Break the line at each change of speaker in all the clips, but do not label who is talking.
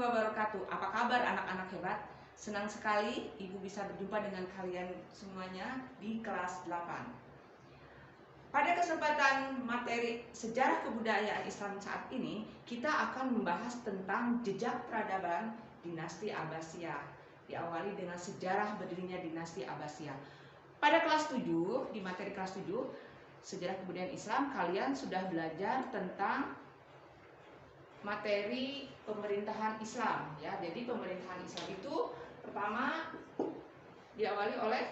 wabarakatuh. Apa kabar anak-anak hebat? Senang sekali Ibu bisa berjumpa dengan kalian semuanya di kelas 8. Pada kesempatan materi sejarah kebudayaan Islam saat ini, kita akan membahas tentang jejak peradaban dinasti Abbasiyah. Diawali dengan sejarah berdirinya dinasti Abbasiyah. Pada kelas 7, di materi kelas 7, sejarah kebudayaan Islam, kalian sudah belajar tentang materi pemerintahan Islam, ya. Jadi pemerintahan Islam itu pertama diawali oleh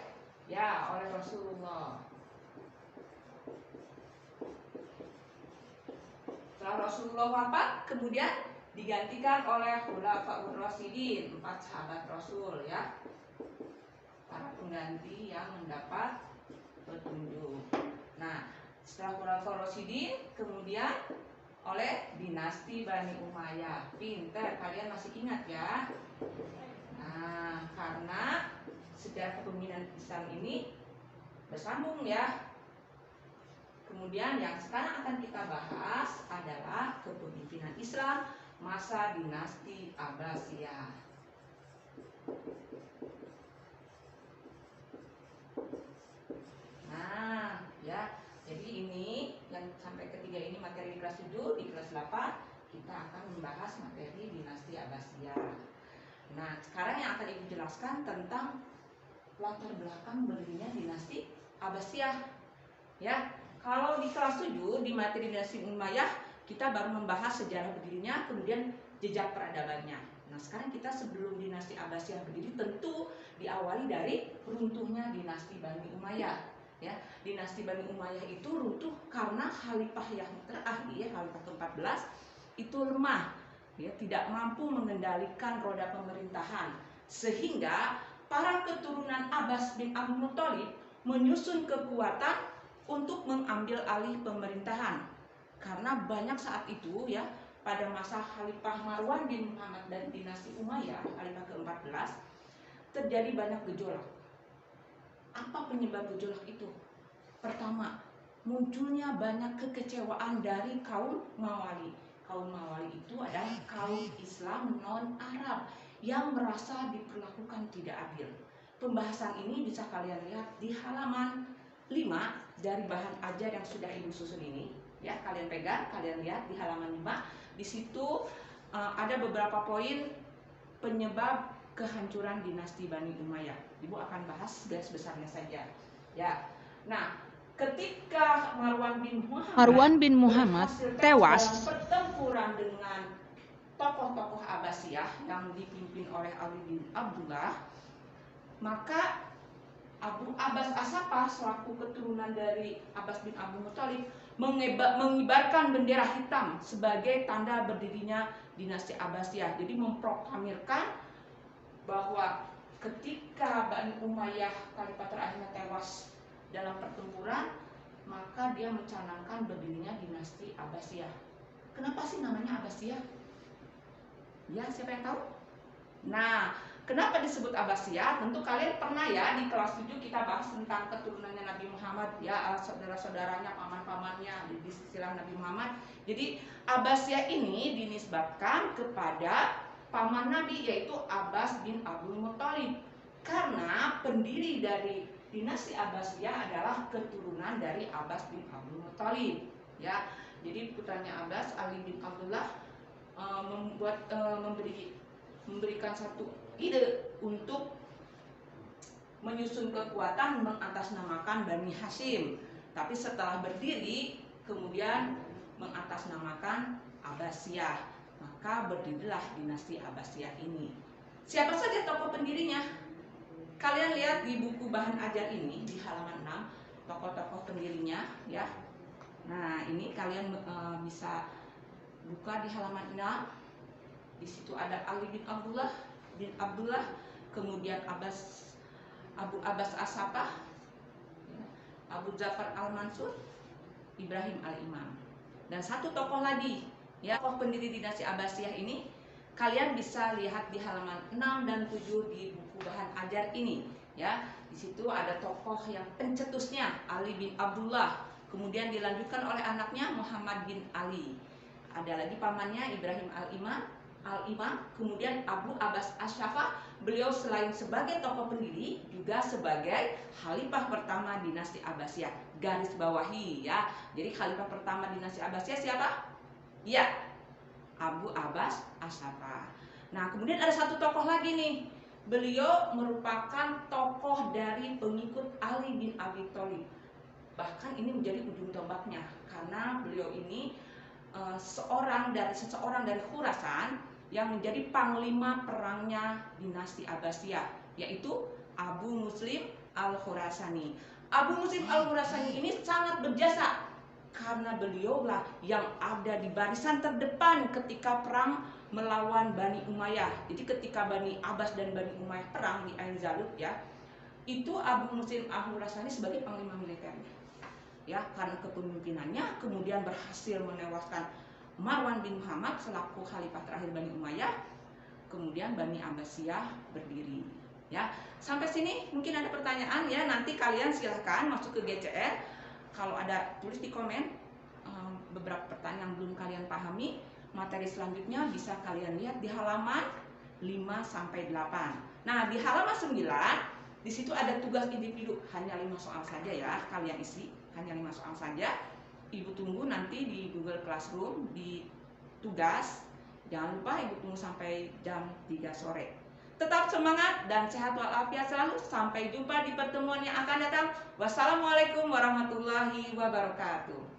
Rasulullah. Setelah Rasulullah wafat, kemudian digantikan oleh Khulafaur Rasyidin, 4 sahabat Rasul, ya. Para pengganti yang mendapat petunjuk. Nah, setelah Khulafaur Rasyidin, kemudian oleh dinasti Bani Umayyah. Pinter, kalian masih ingat ya? Nah, karena sejarah kepemimpinan Islam ini bersambung ya. Kemudian yang sekarang akan kita bahas adalah kepemimpinan Islam masa dinasti Abbasiyah. Nah, ya. Jadi ini yang sampai ketiga ini materi di kelas 7, di kelas 8 kita akan membahas materi dinasti Abbasiyah. Nah, sekarang yang akan Ibu jelaskan tentang latar belakang berdirinya dinasti Abbasiyah. Ya, kalau di kelas 7 di materi dinasti Umayyah kita baru membahas sejarah berdirinya, kemudian jejak peradabannya. Nah, sekarang kita sebelum dinasti Abbasiyah berdiri tentu diawali dari runtuhnya dinasti Bani Umayyah. Ya, dinasti Bani Umayyah itu runtuh karena khalifah yang terakhir, khalifah ke-14 itu lemah, ya, tidak mampu mengendalikan roda pemerintahan, sehingga para keturunan Abbas bin Abdul Muthalib menyusun kekuatan untuk mengambil alih pemerintahan. Karena banyak saat itu ya, pada masa Khalifah Marwan bin Muhammad dan dinasti Umayyah, khalifah ke-14, terjadi banyak gejolak. Apa penyebab gejolak itu? Pertama, munculnya banyak kekecewaan dari kaum Mawali. Kaum Mawali itu adalah kaum Islam non-Arab yang merasa diperlakukan tidak adil. Pembahasan ini bisa kalian lihat di halaman 5 dari bahan ajar yang sudah Ibu susun ini. Ya, kalian pegang, kalian lihat di halaman 5. Di situ ada beberapa poin penyebab kehancuran dinasti Bani Umayyah. Ibu akan bahas garis besarnya saja. Ya. Nah, ketika Marwan bin Muhammad tewas dalam pertempuran dengan tokoh-tokoh Abbasiyah yang dipimpin oleh Ali bin Abdullah, maka Abu Abbas As-Saffah selaku keturunan dari Abbas bin Abdul Muthalib mengibarkan bendera hitam sebagai tanda berdirinya dinasti Abbasiyah. Jadi memproklamirkan bahwa ketika Bani Umayyah khalifah terakhirnya tewas dalam pertempuran, maka dia mencanangkan berdirinya dinasti Abbasiyah. Kenapa sih namanya Abbasiyah? Ya, siapa yang tahu? Nah, kenapa disebut Abbasiyah? Tentu kalian pernah ya di kelas 7 kita bahas tentang keturunannya Nabi Muhammad, ya, saudara-saudaranya, paman-pamannya di istilah Nabi Muhammad. Jadi Abbasiyah ini dinisbatkan kepada paman Nabi, yaitu Abbas bin Abdul Muthalib. Karena pendiri dari dinasti Abbasiyah adalah keturunan dari Abbas bin Abdul Muthalib. Ya, jadi putranya Abbas, Ali bin Abdullah, memberikan satu ide untuk menyusun kekuatan mengatasnamakan Bani Hashim. Tapi setelah berdiri, kemudian mengatasnamakan Abbasiyah. Maka berdirilah dinasti Abbasiyah ini. Siapa saja tokoh pendirinya? Kalian lihat di buku bahan ajar ini di halaman 6, tokoh-tokoh pendirinya ya. Nah, ini kalian bisa buka di halaman 6. Di situ ada Ali bin Abdullah, kemudian Abu Abbas As-Saffah, Abu Ja'far Al-Mansur, Ibrahim Al-Imam. Dan satu tokoh lagi, ya, tokoh pendiri dinasti Abbasiyah ini kalian bisa lihat di halaman 6 dan 7 di buku bahan ajar ini, ya. Di situ ada tokoh yang pencetusnya Ali bin Abdullah, kemudian dilanjutkan oleh anaknya Muhammad bin Ali. Ada lagi pamannya Ibrahim Al-Imam, al-Imam, kemudian Abu Abbas Asy-Syafa. Beliau selain sebagai tokoh pendiri juga sebagai khalifah pertama dinasti Abbasiyah. Garis bawahi ya. Jadi khalifah pertama dinasti Abbasiyah siapa? Ya, Abu Abbas Asy-Syafa. Nah, kemudian ada satu tokoh lagi nih. Beliau merupakan tokoh dari pengikut Ali bin Abi Thalib. Bahkan ini menjadi ujung tombaknya karena beliau ini seseorang dari Khurasan yang menjadi panglima perangnya dinasti Abbasiyah, yaitu Abu Muslim Al-Khurasani. Abu Muslim Al-Khurasani ini sangat berjasa karena beliaulah yang ada di barisan terdepan ketika perang melawan Bani Umayyah. Jadi ketika Bani Abbas dan Bani Umayyah perang di Ain Zalut ya, itu Abu Muslim Al-Khurasani sebagai panglima militernya. Ya, karena kepemimpinannya kemudian berhasil menewaskan Marwan bin Muhammad selaku khalifah terakhir Bani Umayyah. Kemudian Bani Abbasiyah berdiri. Ya, sampai sini mungkin ada pertanyaan ya. Nanti kalian silahkan masuk ke GCR. Kalau ada tulis di komen beberapa pertanyaan yang belum kalian pahami. Materi selanjutnya bisa kalian lihat di halaman 5 sampai 8. Nah, di halaman 9 di situ ada tugas individu, hanya 5 soal saja ya kalian isi, hanya 5 soal saja. Ibu tunggu nanti di Google Classroom di tugas. Jangan lupa ibu tunggu sampai jam 3 sore. Tetap semangat dan sehat walafiat selalu. Sampai jumpa di pertemuan yang akan datang. Wassalamualaikum warahmatullahi wabarakatuh.